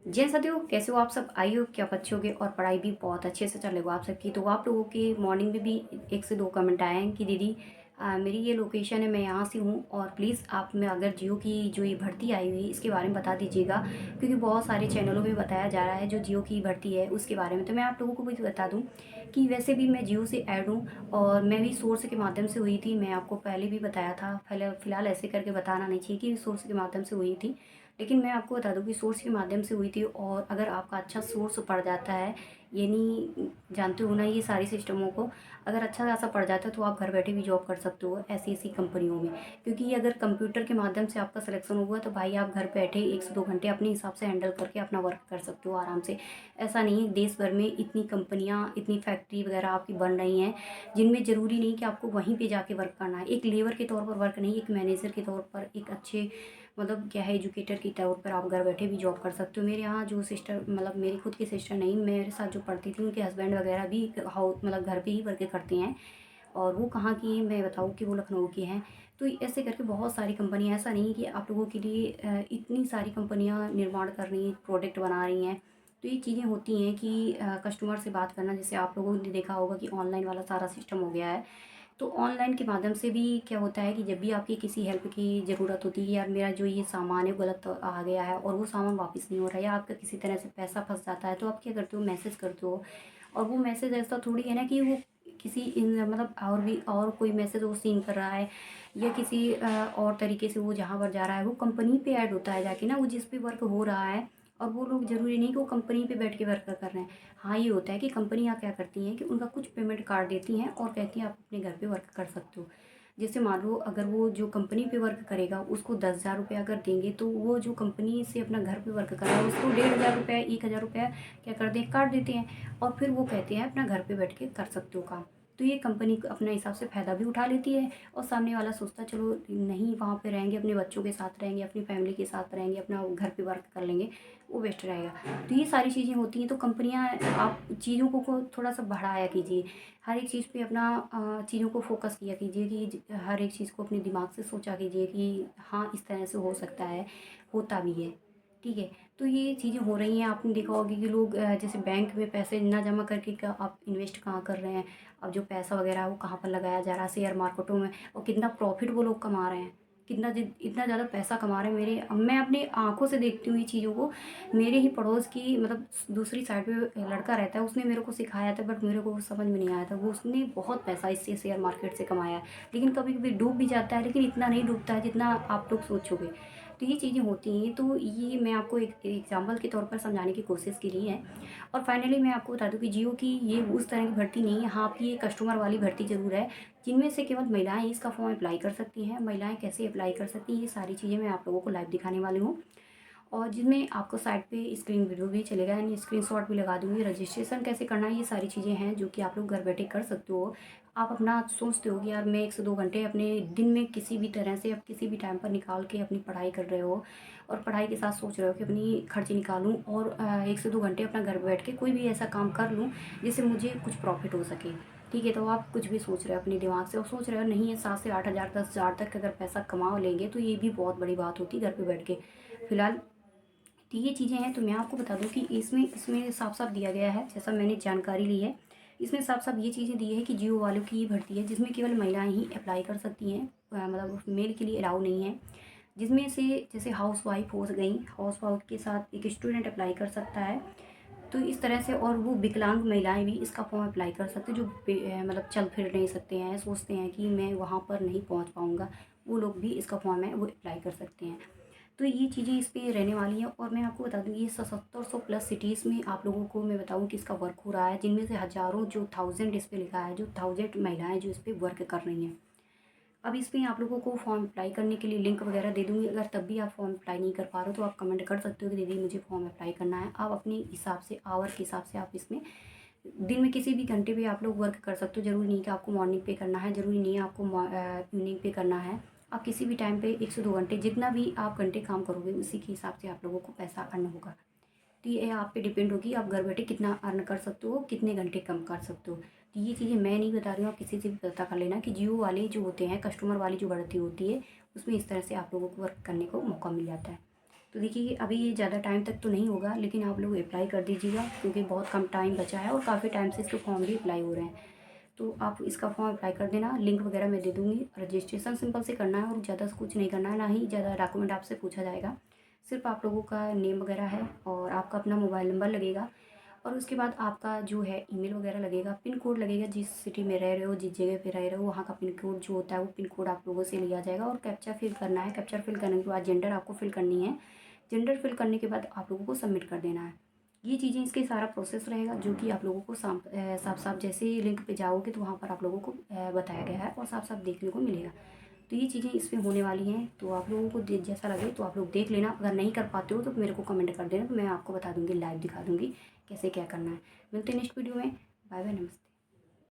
जी हाँ साथियों, कैसे हो आप सब? आई हो क्या आप अच्छे होगे और पढ़ाई भी बहुत अच्छे से चल रही हो आप सबकी। तो आप लोगों के मॉर्निंग में भी 1 से 2 कमेंट आए हैं कि दीदी मेरी ये लोकेशन है, मैं यहाँ से हूँ और प्लीज़ आप में अगर जियो की जो ये भर्ती आई हुई है इसके बारे में बता दीजिएगा, क्योंकि बहुत सारे चैनलों में बताया जा रहा है जो जियो की भर्ती है उसके बारे में। तो मैं आप लोगों को भी बता दूँ कि वैसे भी मैं जियो से ऐड हूँ और मैं भी सोर्स के माध्यम से हुई थी। मैं आपको पहले भी बताया था, फिलहाल ऐसे करके बताना नहीं चाहिए कि सोर्स के माध्यम से हुई थी, लेकिन मैं आपको बता दूँ कि सोर्स के माध्यम से हुई थी। और अगर आपका अच्छा सोर्स पड़ जाता है, यानी जानते हो ना ये सारी सिस्टमों को, अगर अच्छा खासा पड़ जाता है तो आप घर बैठे भी जॉब कर सकते हो ऐसी ऐसी कंपनियों में। क्योंकि अगर कंप्यूटर के माध्यम से आपका सिलेक्शन हुआ तो भाई आप घर बैठे 1 से 2 घंटे अपने हिसाब से हैंडल करके अपना वर्क कर सकते हो आराम से। ऐसा नहीं है, देश भर में इतनी कंपनियाँ, इतनी फैक्ट्री वगैरह आपकी बन रही हैं जिनमें ज़रूरी नहीं कि आपको वहीं पे जाके वर्क करना है। एक लेबर के तौर पर वर्क नहीं, एक मैनेजर के तौर पर, एक अच्छे मतलब क्या है एजुकेटर की तौर पर आप घर बैठे भी जॉब कर सकते हो। मेरे यहाँ जो सिस्टर, मतलब मेरी खुद की सिस्टर नहीं, मेरे साथ जो पढ़ती थी उनके हस्बैंड वगैरह भी हाउस मतलब घर पे ही वर्क करते हैं। और वो कहाँ की हैं मैं बताऊँ कि वो लखनऊ की हैं। तो ऐसे करके बहुत सारी कंपनियाँ, ऐसा नहीं कि आप लोगों के लिए इतनी सारी कंपनियाँ निर्माण कर रही हैं, प्रोडक्ट बना रही हैं। तो ये चीज़ें होती हैं कि कस्टमर से बात करना, जैसे आप लोगों ने देखा होगा कि ऑनलाइन वाला सारा सिस्टम हो गया है। तो ऑनलाइन के माध्यम से भी क्या होता है कि जब भी आपकी किसी हेल्प की ज़रूरत होती है, यार मेरा जो ये सामान है गलत आ गया है और वो सामान वापस नहीं हो रहा है, या आपका किसी तरह से पैसा फंस जाता है, तो आप क्या करते हो, मैसेज करते हो। और वो मैसेज ऐसा थोड़ी है ना कि वो किसी इन मतलब और भी और कोई मैसेज वो सीन कर रहा है, या किसी और तरीके से वो जहाँ पर जा रहा है वो कंपनी पे ऐड होता है जाके ना, वो जिस पे वर्क हो रहा है। और वो लोग ज़रूरी नहीं कि वो कंपनी पे बैठ के वर्क कर रहे हैं। हाँ, ये होता है कि कंपनियाँ क्या करती हैं कि उनका कुछ पेमेंट काट देती हैं और कहती हैं आप अपने घर पे वर्क कर सकते हो। जैसे मान लो अगर वो जो कंपनी पे वर्क करेगा उसको 10,000 रुपये अगर देंगे, तो वो जो कंपनी से अपना घर पे वर्क कर रहा है उसको 1,500 रुपये, 1,000 रुपया क्या कर दें, काट देते हैं। और फिर वो कहते हैं अपना घर पे बैठ के कर सकते हो काम। तो ये कंपनी अपने हिसाब से फ़ायदा भी उठा लेती है और सामने वाला सोचता है चलो नहीं, वहाँ पे रहेंगे, अपने बच्चों के साथ रहेंगे, अपनी फैमिली के साथ रहेंगे, अपना घर पे वर्क कर लेंगे, वो बेस्ट रहेगा। तो ये सारी चीज़ें होती हैं। तो कंपनियाँ, आप चीज़ों को थोड़ा सा बढ़ाया कीजिए, हर एक चीज़ पे अपना चीज़ों को फोकस किया कीजिए कि हर एक चीज़ को अपने दिमाग से सोचा कीजिए कि हाँ इस तरह से हो सकता है, होता भी है। ठीक है, तो ये चीज़ें हो रही हैं। आपने देखा होगा कि लोग जैसे बैंक में पैसे ना जमा करके आप इन्वेस्ट कहाँ कर रहे हैं, अब जो पैसा वगैरह है वो कहाँ पर लगाया जा रहा है, शेयर मार्केटों में, और कितना प्रॉफिट वो लोग कमा रहे हैं, इतना ज़्यादा पैसा कमा रहे हैं। मैं अपनी आंखों से देखती हूँ ये चीज़ों को। मेरे ही पड़ोस की मतलब दूसरी साइड पे लड़का रहता है, उसने मेरे को सिखाया था, बट मेरे को वो समझ में नहीं आया था। वो उसने बहुत पैसा इससे शेयर मार्केट से कमाया है, लेकिन कभी कभी डूब भी जाता है, लेकिन इतना नहीं डूबता है जितना आप लोग सोचोगे। तो ये चीज़ें होती हैं। तो ये मैं आपको एक एग्जाम्पल के तौर पर समझाने की कोशिश की रही है। और फाइनली मैं आपको बता दूं कि जियो की ये उस तरह की भर्ती नहीं है। हाँ, आपकी ये कस्टमर वाली भर्ती ज़रूर है, जिनमें से केवल महिलाएं इसका फॉर्म अप्लाई कर सकती हैं। महिलाएं कैसे अप्लाई कर सकती हैं, ये सारी चीज़ें मैं आप लोगों को लाइव दिखाने वाली हूँ। और जिसमें आपको साइट पे स्क्रीन वीडियो भी चलेगा, यानी स्क्रीनशॉट भी लगा दूँगी। रजिस्ट्रेशन कैसे करना है, ये सारी चीज़ें हैं जो कि आप लोग घर बैठे कर सकते हो। आप अपना सोचते हो कि यार मैं 1 से 2 घंटे अपने दिन में किसी भी तरह से, आप किसी भी टाइम पर निकाल के अपनी पढ़ाई कर रहे हो, और पढ़ाई के साथ सोच रहे हो कि अपनी खर्चे निकालूँ और 1 से 2 घंटे अपना घर बैठ के कोई भी ऐसा काम कर लूँ जिससे मुझे कुछ प्रॉफ़िट हो सके। ठीक है, तो आप कुछ भी सोच रहे हो अपने दिमाग से और सोच रहे हो नहीं है 7 से 8,000, 10,000 तक अगर पैसा कमा लेंगे तो ये भी बहुत बड़ी बात होती है घर पे बैठ के। फिलहाल तो ये चीज़ें हैं। तो मैं आपको बता दूं कि इसमें इसमें साफ-साफ दिया गया है, जैसा मैंने जानकारी ली है, इसमें साफ-साफ ये चीज़ें दी है कि जियो वालों की ये भर्ती है जिसमें केवल महिलाएँ ही अप्लाई कर सकती हैं। मतलब मेल के लिए अलाउ नहीं है। जिसमें से जैसे हाउसवाइफ़ हो गई, हाउसवाइफ़ के साथ एक स्टूडेंट अप्लाई कर सकता है। तो इस तरह से, और वो विकलांग महिलाएँ भी इसका फॉर्म अप्लाई कर सकते हैं, जो मतलब चल फिर नहीं सकते हैं, सोचते हैं कि मैं वहाँ पर नहीं पहुँच पाऊँगा, वो लोग भी इसका फॉर्म है वो अप्लाई कर सकते हैं। तो ये चीज़ें इस पे रहने वाली हैं। और मैं आपको बता दूँ ये 7700 प्लस सिटीज़ में आप लोगों को मैं बताऊँ कि इसका वर्क हो रहा है, जिनमें से हज़ारों, जो 1000 इस पे लिखा है, जो 1000 महिलाएँ जो इस पे वर्क कर रही हैं। अब इस पे आप लोगों को फॉर्म अप्लाई करने के लिए लिंक वगैरह दे दूँगी। अगर तब भी आप फॉर्म अप्लाई नहीं कर पा रहे हो तो आप कमेंट कर सकते हो कि दीदी मुझे फॉर्म अप्लाई करना है। आप अपने हिसाब से, आवर के हिसाब से आप इसमें दिन में किसी भी घंटे पे आप लोग वर्क कर सकते हो। ज़रूरी नहीं कि आपको मॉर्निंग पे करना है, ज़रूरी नहीं है आपको इवनिंग पे करना है। आप किसी भी टाइम पे 1 से 2 घंटे, जितना भी आप घंटे काम करोगे उसी के हिसाब से आप लोगों को पैसा अर्न होगा। तो ये आप पे डिपेंड होगी, आप घर बैठे कितना अर्न कर सकते हो, कितने घंटे कम कर सकते हो। तो ये चीज़ें मैं नहीं बता रही हूँ, आप किसी से भी पता कर लेना कि जियो वाले जो होते हैं, कस्टमर वाली जो भर्ती होती है, उसमें इस तरह से आप लोगों को वर्क करने को मौका मिल जाता है। तो देखिए कि अभी ये ज़्यादा टाइम तक तो नहीं होगा, लेकिन आप लोग अप्लाई कर दीजिएगा क्योंकि बहुत कम टाइम बचा है और काफ़ी टाइम से इसके फॉर्म भी अप्लाई हो रहे हैं। तो आप इसका फॉर्म अप्लाई कर देना, लिंक वगैरह मैं दे दूँगी। रजिस्ट्रेशन सिंपल से करना है और ज़्यादा कुछ नहीं करना है, ना ही ज़्यादा डॉक्यूमेंट आपसे पूछा जाएगा। सिर्फ आप लोगों का नेम वगैरह है और आपका अपना मोबाइल नंबर लगेगा और उसके बाद आपका जो है ईमेल वगैरह लगेगा, पिन कोड लगेगा, जिस सिटी में रह रहे हो, जिस जगह पे रह रहे हो, वहाँ का पिन कोड जो होता है वो पिन कोड आप लोगों से लिया जाएगा और कैप्चा फिल करना है। कैप्चा फिल करने के बाद जेंडर आपको फिल करनी है। जेंडर फिल करने के बाद आप लोगों को सबमिट कर देना है। ये चीज़ें, इसके सारा प्रोसेस रहेगा जो कि आप लोगों को साफ साफ जैसे ही लिंक पे जाओगे तो वहाँ पर आप लोगों को बताया गया है और साफ साफ देखने को मिलेगा। तो ये चीज़ें इसमें होने वाली हैं, तो आप लोगों को जैसा लगे तो आप लोग देख लेना। अगर नहीं कर पाते हो तो मेरे को कमेंट कर देना, तो मैं आपको बता दूँगी, लाइव दिखा दूँगी कैसे क्या करना है। मिलते हैं नेक्स्ट वीडियो में। बाय बाय, नमस्ते।